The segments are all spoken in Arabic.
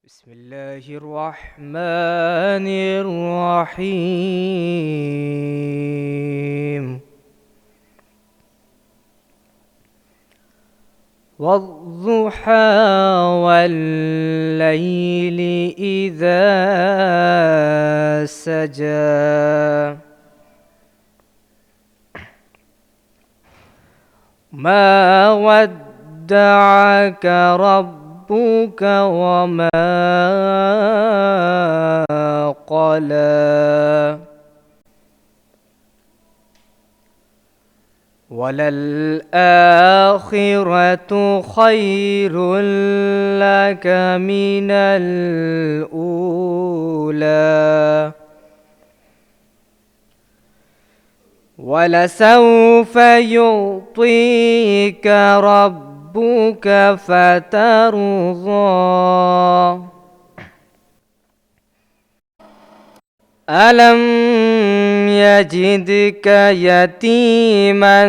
بسم الله الرحمن الرحيم والضحى والليل إذا سجى ما ودعك ربك وما قلى وللآخرة خير لك من الأولى ولسوف يعطيك ربك فترضى ألم يجدك يتيما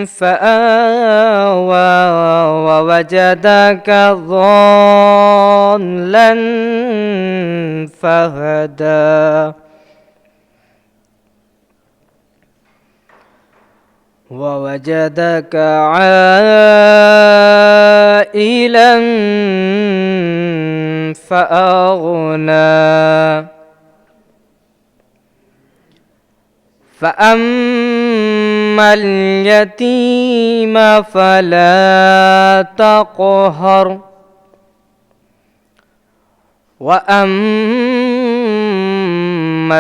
فآوى ووجدك ضالا فهدى ووجدك عائلا فأغنى فأما اليتيم فلا تقهر وأما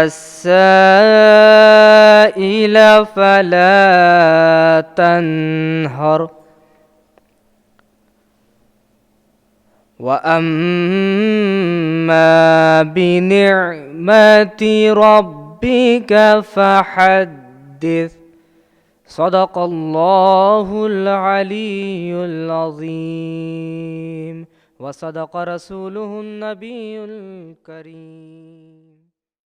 السائل فلا تنهر وأما بنعمة ربك فحدث. صدق الله العلي العظيم وصدق رسوله النبي الكريم.